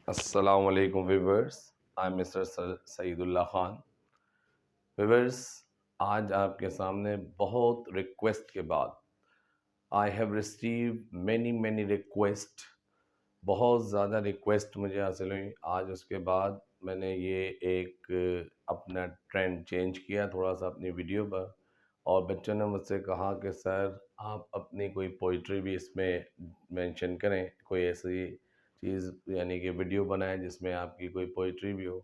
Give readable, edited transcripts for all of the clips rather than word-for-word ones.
السلام علیکم ویورز، آئی مسٹر سعید اللہ خان۔ ویورز، آج آپ کے سامنے بہت ریکویسٹ کے بعد I have receive many request, بہت زیادہ ریکویسٹ مجھے حاصل ہوئی۔ آج اس کے بعد میں نے یہ ایک اپنا ٹرینڈ چینج کیا تھوڑا سا اپنی ویڈیو پر، اور بچوں نے مجھ سے کہا کہ سر آپ اپنی کوئی پوئٹری بھی اس میں مینشن کریں، کوئی ایسی چیز یعنی کہ ویڈیو بنائیں جس میں آپ کی کوئی پوئٹری بھی ہو۔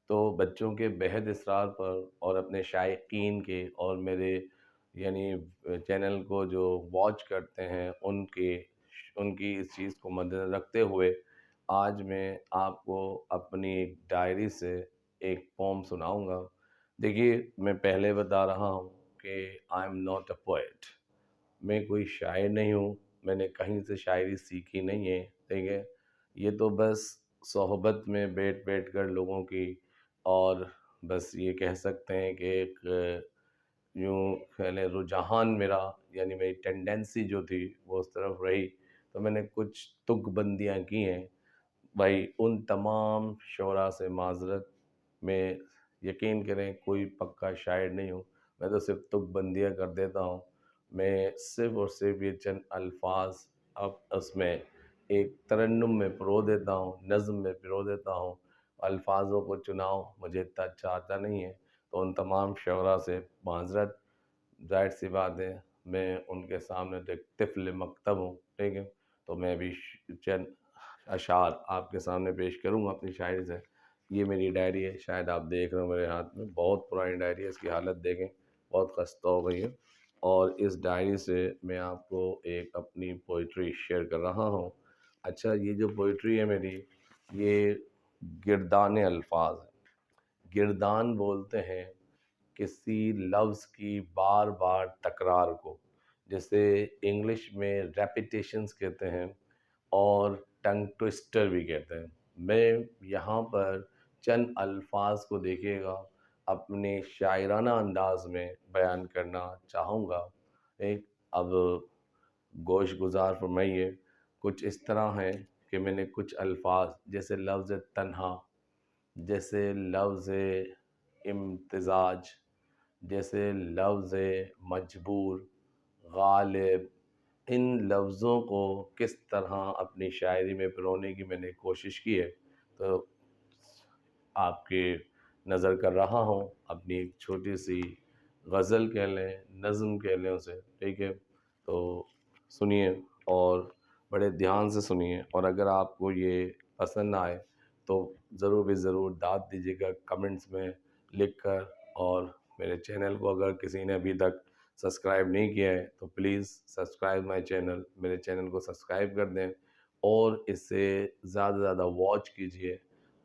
تو بچوں کے بہت اصرار پر اور اپنے شائقین کے اور میرے یعنی چینل کو جو واچ کرتے ہیں ان کی اس چیز کو مد نظر رکھتے ہوئے آج میں آپ کو اپنی ایک ڈائری سے ایک پوم سناؤں گا۔ دیکھیے، میں پہلے بتا رہا ہوں کہ I am not a poet, میں کوئی شاعر نہیں ہوں، میں نے کہیں سے شاعری سیکھی نہیں ہے، ٹھیک ہے۔ یہ تو بس صحبت میں بیٹھ کر لوگوں کی، اور بس یہ کہہ سکتے ہیں کہ ایک یوں پہلے رجحان میرا یعنی میری ٹینڈنسی جو تھی وہ اس طرف رہی، تو میں نے کچھ تک بندیاں کی ہیں۔ بھائی ان تمام شعراء سے معذرت، میں یقین کریں کوئی پکا شاعر نہیں ہوں، میں تو صرف تک بندیاں کر دیتا ہوں۔ میں صرف اور صرف یہ چند الفاظ اب اس میں ایک ترنم میں پرو دیتا ہوں، نظم میں پرو دیتا ہوں، الفاظوں کو چناؤ مجھے اتنا اچھا آتا نہیں ہے، تو ان تمام شعراء سے معذرت۔ ظاہر سی بات ہے میں ان کے سامنے تو ایک طفل مکتب ہوں، ٹھیک ہے، تو میں بھی چند اشعار آپ کے سامنے پیش کروں گا اپنی شاعری سے۔ یہ میری ڈائری ہے، شاید آپ دیکھ رہے ہو میرے ہاتھ میں، بہت پرانی ڈائری ہے، اس کی حالت دیکھیں بہت خستہ ہو گئی ہے، اور اس ڈائری سے میں آپ کو ایک اپنی پوئٹری شیئر کر رہا ہوں۔ اچھا، یہ جو پوئٹری ہے میری، یہ گردان الفاظ ہے۔ گردان بولتے ہیں کسی لفظ کی بار بار تکرار کو، جیسے انگلش میں ریپیٹیشنز کہتے ہیں اور ٹنگ ٹوسٹر بھی کہتے ہیں۔ میں یہاں پر چند الفاظ کو دیکھیے گا اپنے شاعرانہ انداز میں بیان کرنا چاہوں گا۔ ایک اب گوش گزار فرمائیے، کچھ اس طرح ہیں کہ میں نے کچھ الفاظ جیسے لفظ تنہا، جیسے لفظ امتزاج، جیسے لفظ مجبور، غالب، ان لفظوں کو کس طرح اپنی شاعری میں پرونے کی میں نے کوشش کی ہے، تو آپ کی نظر کر رہا ہوں۔ اپنی ایک چھوٹی سی غزل کہہ لیں، نظم کہہ لیں اسے، ٹھیک ہے، تو سنیے اور بڑے دھیان سے سنیے، اور اگر آپ کو یہ پسند آئے تو ضرور بھی ضرور داد دیجیے گا کمنٹس میں لکھ کر، اور میرے چینل کو اگر کسی نے ابھی تک سبسکرائب نہیں کیا ہے تو پلیز سبسکرائب مائی چینل، میرے چینل کو سبسکرائب کر دیں اور اس سے زیادہ سے زیادہ واچ کیجیے۔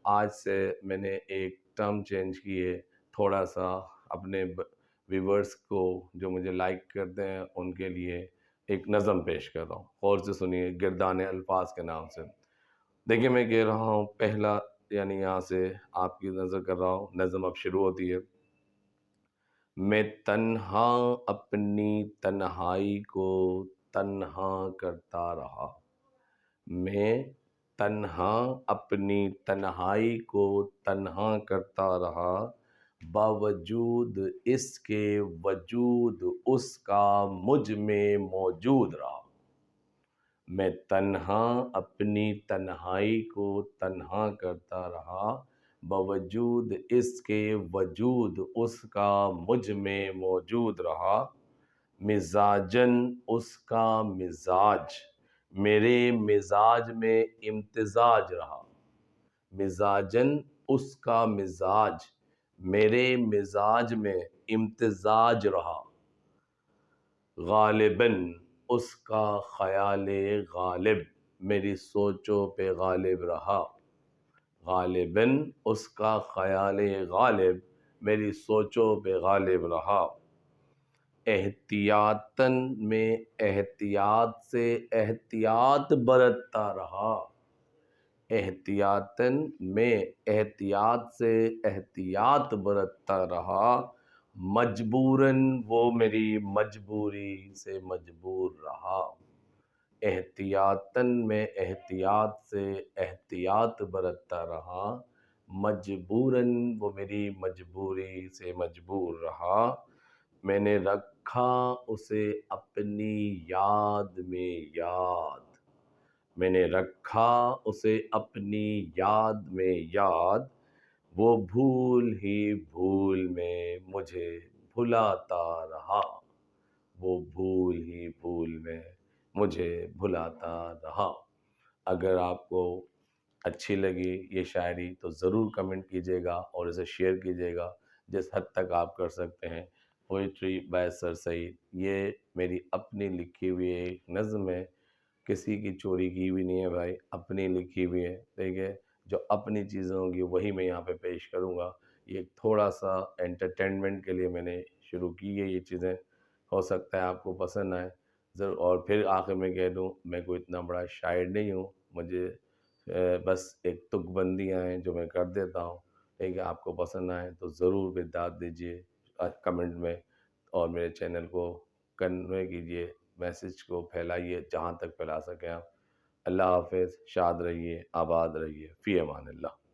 آج سے میں نے ایک ٹرم چینج کی ہے، تھوڑا سا اپنے ویورز کو جو مجھے لائک کرتے ہیں ان کے لیے ایک نظم پیش کر رہا ہوں، غور سے سنیے، گردان الفاظ کے نام سے۔ دیکھیں میں کہہ رہا ہوں پہلا، یعنی یہاں سے آپ کی نظر کر رہا ہوں، نظم اب شروع ہوتی ہے۔ میں تنہا اپنی تنہائی کو تنہا کرتا رہا، میں تنہا اپنی تنہائی کو تنہا کرتا رہا، باوجود اس کے وجود اس کا مجھ میں موجود رہا۔ میں تنہا اپنی تنہائی کو تنہا کرتا رہا، باوجود اس کے وجود اس کا مجھ میں موجود رہا، مزاجن اس کا مزاج میرے مزاج میں امتزاج رہا، مزاجن اس کا مزاج میرے مزاج میں امتزاج رہا، غالباً اس کا خیال غالب میری سوچوں پہ غالب رہا، غالباً اس کا خیال غالب میری سوچوں پہ غالب رہا، احتیاطاً میں احتیاط سے احتیاط برتتا رہا، احتیاطاً میں احتیاط سے احتیاط برتتا رہا، مجبوراً وہ میری مجبوری سے مجبور رہا۔ احتیاطاً میں احتیاط سے احتیاط برتتا رہا، مجبوراً وہ میری مجبوری سے مجبور رہا، میں نے رکھا اسے اپنی یاد میں یاد، میں نے رکھا اسے اپنی یاد میں یاد، وہ بھول ہی بھول میں مجھے بھلاتا رہا، وہ بھول ہی بھول میں مجھے بھلاتا رہا۔ اگر آپ کو اچھی لگی یہ شاعری تو ضرور کمنٹ کیجیے گا اور اسے شیئر کیجیے گا جس حد تک آپ کر سکتے ہیں۔ پوئٹری بائی سر سعید یہ میری اپنی لکھی ہوئی ایک نظم ہے، کسی کی چوری کی ہوئی نہیں ہے بھائی، اپنی لکھی ہوئی ہے، ٹھیک ہے؟ جو اپنی چیزیں ہوں گی وہی میں یہاں پہ پیش کروں گا۔ یہ تھوڑا سا انٹرٹینمنٹ کے لیے میں نے شروع کی ہے یہ چیزیں، ہو سکتا ہے آپ کو پسند آئے ضرور۔ اور پھر آخر میں کہہ دوں میں کوئی اتنا بڑا شاعر نہیں ہوں، مجھے بس ایک تک بندیاں ہیں جو میں کر دیتا ہوں، ٹھیک ہے؟ آپ کو پسند آئے تو ضرور بدعت دیجیے کمنٹ میں، اور میرے چینل کو کنوے کیجیے، میسج کو پھیلائیے جہاں تک پھیلا سکیں آپ۔ اللہ حافظ، شاد رہیے، آباد رہیے، فی امان اللہ۔